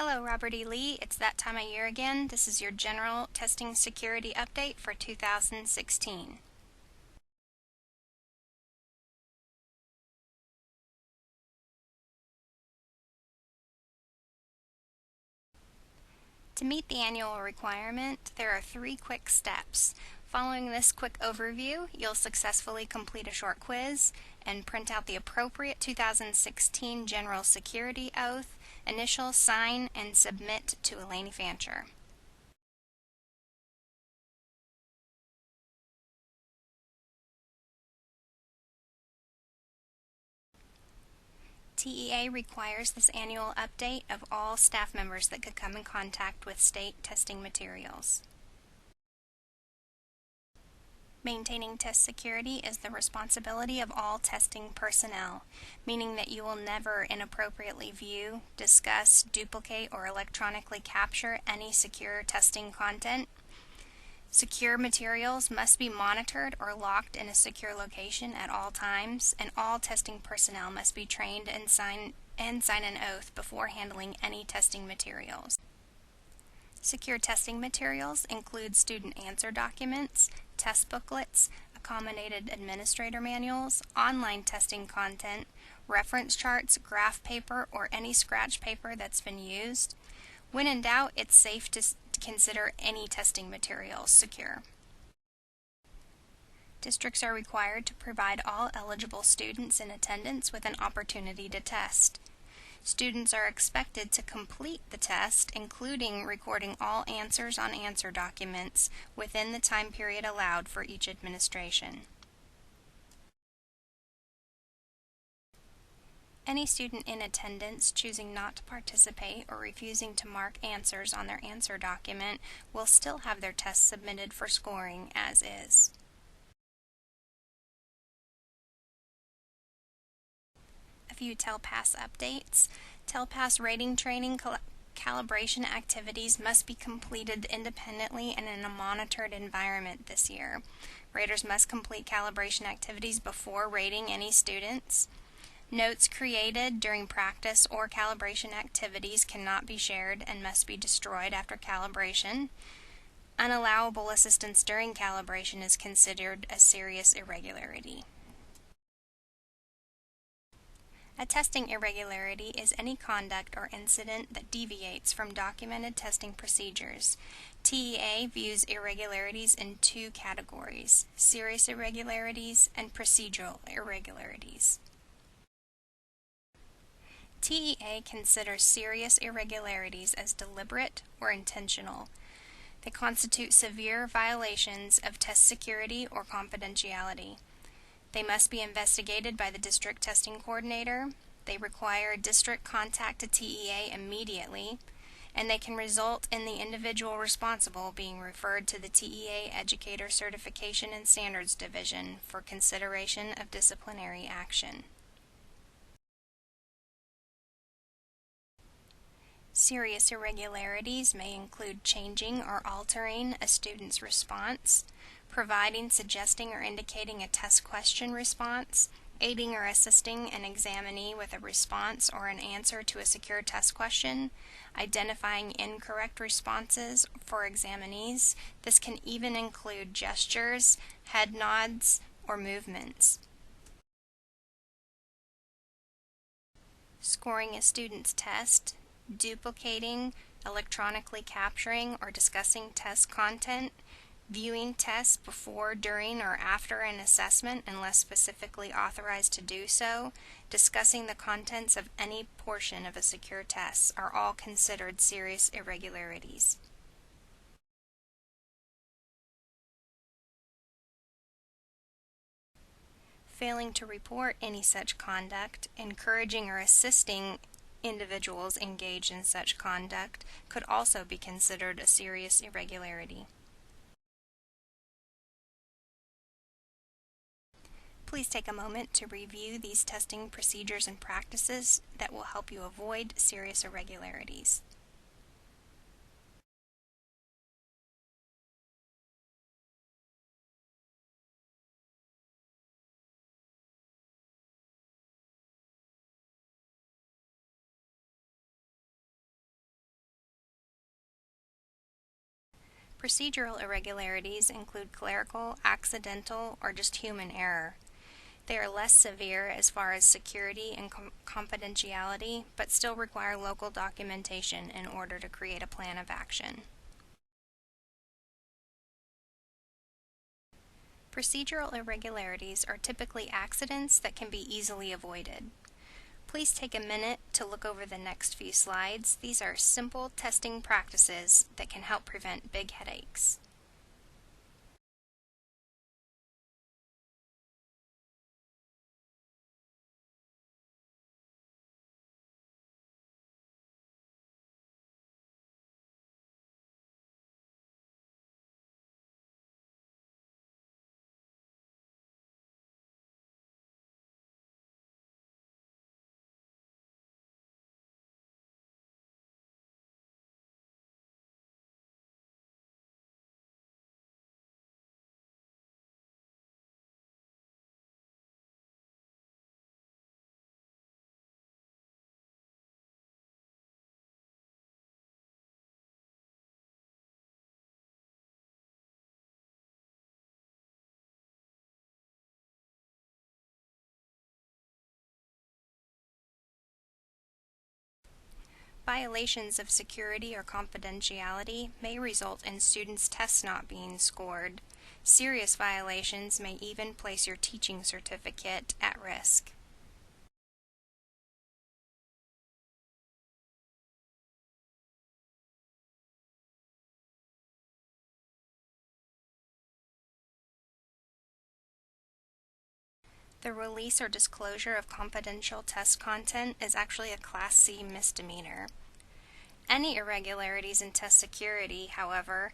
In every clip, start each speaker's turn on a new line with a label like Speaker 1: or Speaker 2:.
Speaker 1: Hello, Robert E. Lee. It's that time of year again. This is your general testing security update for 2016. To meet the annual requirement, there are 3 quick steps. Following this quick overview, you'll successfully complete a short quiz and print out the appropriate 2016 General Security Oath, initial, sign, and submit to Elaine Fancher. TEA requires this annual update of all staff members that could come in contact with state testing materials. Maintaining test security is the responsibility of all testing personnel, meaning that you will never inappropriately view, discuss, duplicate, or electronically capture any secure testing content. Secure materials must be monitored or locked in a secure location at all times, and all testing personnel must be trained and sign an oath before handling any testing materials. Secure testing materials include student answer documents, test booklets, accommodated administrator manuals, online testing content, reference charts, graph paper, or any scratch paper that's been used. When in doubt, it's safe to consider any testing materials secure. Districts are required to provide all eligible students in attendance with an opportunity to test. Students are expected to complete the test, including recording all answers on answer documents within the time period allowed for each administration. Any student in attendance choosing not to participate or refusing to mark answers on their answer document will still have their test submitted for scoring as is. A few TELPAS updates. TELPAS rating training calibration activities must be completed independently and in a monitored environment this year. Raters must complete calibration activities before rating any students. Notes created during practice or calibration activities cannot be shared and must be destroyed after calibration. Unallowable assistance during calibration is considered a serious irregularity. A testing irregularity is any conduct or incident that deviates from documented testing procedures. TEA views irregularities in 2 categories: serious irregularities and procedural irregularities. TEA considers serious irregularities as deliberate or intentional. They constitute severe violations of test security or confidentiality. They must be investigated by the district testing coordinator. They require district contact to TEA immediately, and they can result in the individual responsible being referred to the TEA Educator Certification and Standards Division for consideration of disciplinary action. Serious irregularities may include changing or altering a student's response, providing, suggesting, or indicating a test question response, aiding or assisting an examinee with a response or an answer to a secure test question, identifying incorrect responses for examinees. This can even include gestures, head nods, or movements. Scoring a student's test, duplicating, electronically capturing, or discussing test content, viewing tests before, during, or after an assessment unless specifically authorized to do so, discussing the contents of any portion of a secure test are all considered serious irregularities. Failing to report any such conduct, encouraging or assisting individuals engaged in such conduct could also be considered a serious irregularity. Please take a moment to review these testing procedures and practices that will help you avoid serious irregularities. Procedural irregularities include clerical, accidental, or just human error. They are less severe as far as security and confidentiality, but still require local documentation in order to create a plan of action. Procedural irregularities are typically accidents that can be easily avoided. Please take a minute to look over the next few slides. These are simple testing practices that can help prevent big headaches. Violations of security or confidentiality may result in students' tests not being scored. Serious violations may even place your teaching certificate at risk. The release or disclosure of confidential test content is actually a Class C misdemeanor. Any irregularities in test security, however,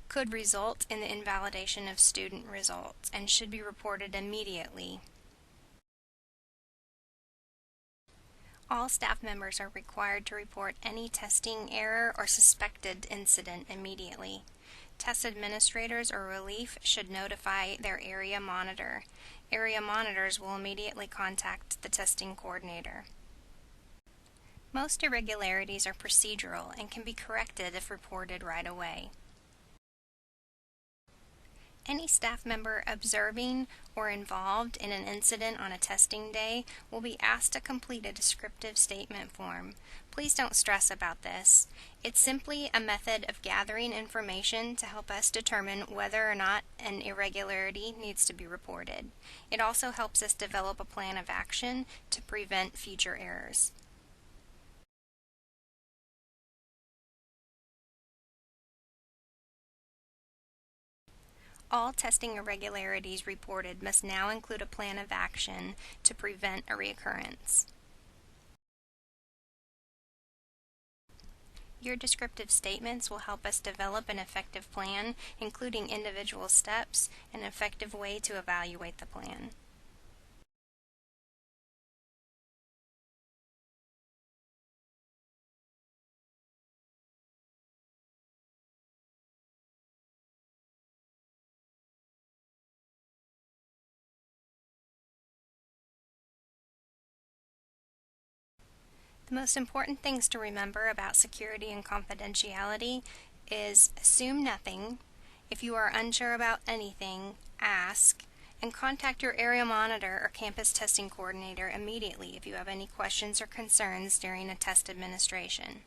Speaker 1: could result in the invalidation of student results and should be reported immediately. All staff members are required to report any testing error or suspected incident immediately. Test administrators or relief should notify their area monitor. Area monitors will immediately contact the testing coordinator. Most irregularities are procedural and can be corrected if reported right away. Any staff member observing or involved in an incident on a testing day will be asked to complete a descriptive statement form. Please don't stress about this. It's simply a method of gathering information to help us determine whether or not an irregularity needs to be reported. It also helps us develop a plan of action to prevent future errors. All testing irregularities reported must now include a plan of action to prevent a reoccurrence. Your descriptive statements will help us develop an effective plan, including individual steps and an effective way to evaluate the plan. The most important things to remember about security and confidentiality is assume nothing. If you are unsure about anything, ask, and contact your area monitor or campus testing coordinator immediately if you have any questions or concerns during a test administration.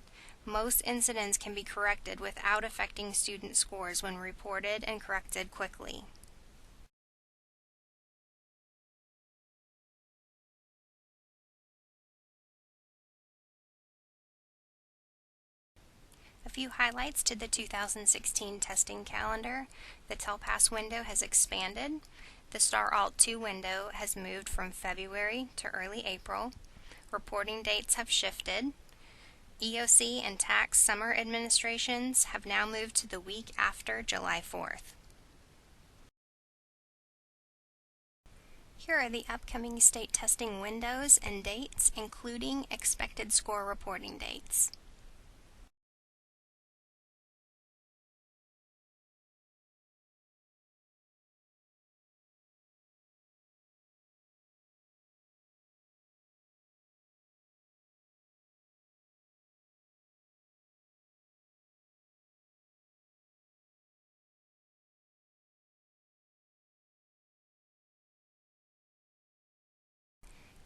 Speaker 1: Most incidents can be corrected without affecting student scores when reported and corrected quickly. A few highlights to the 2016 testing calendar. The TELPAS window has expanded. The STAR Alt 2 window has moved from February to early April. Reporting dates have shifted. EOC and tax summer administrations have now moved to the week after July 4th. Here are the upcoming state testing windows and dates, including expected score reporting dates.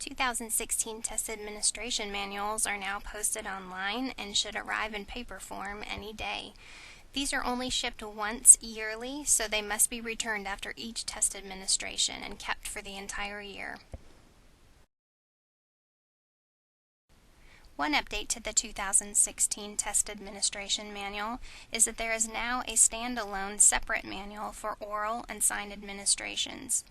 Speaker 1: 2016 test administration manuals are now posted online and should arrive in paper form any day. These are only shipped once yearly, so they must be returned after each test administration and kept for the entire year. One update to the 2016 Test Administration Manual is that there is now a standalone separate manual for oral and signed administrations.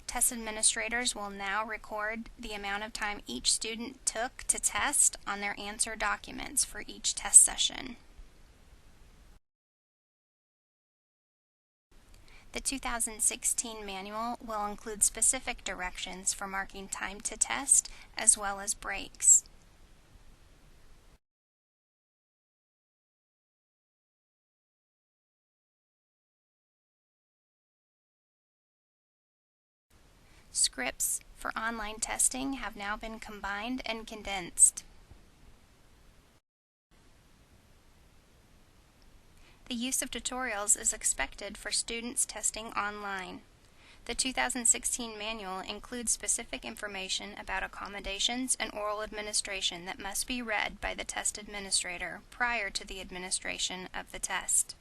Speaker 1: Test administrators will now record the amount of time each student took to test on their answer documents for each test session. The 2016 manual will include specific directions for marking time to test as well as breaks. Scripts for online testing have now been combined and condensed. The use of tutorials is expected for students testing online. The 2016 manual includes specific information about accommodations and oral administration that must be read by the test administrator prior to the administration of the test.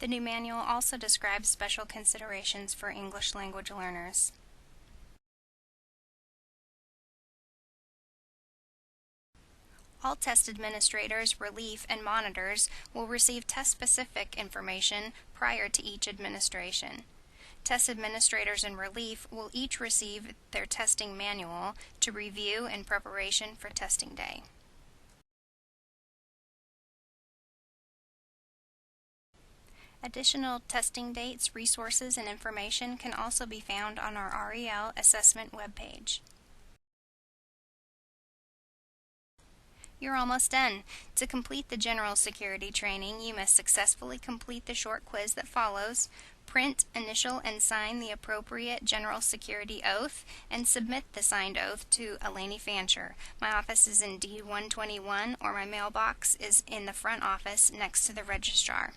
Speaker 1: The new manual also describes special considerations for English language learners. All test administrators, relief, and monitors will receive test-specific information prior to each administration. Test administrators and relief will each receive their testing manual to review in preparation for testing day. Additional testing dates, resources, and information can also be found on our REL assessment webpage. You're almost done. To complete the general security training, you must successfully complete the short quiz that follows, print, initial, and sign the appropriate general security oath, and submit the signed oath to Eleni Fancher. My office is in D121, or my mailbox is in the front office next to the registrar.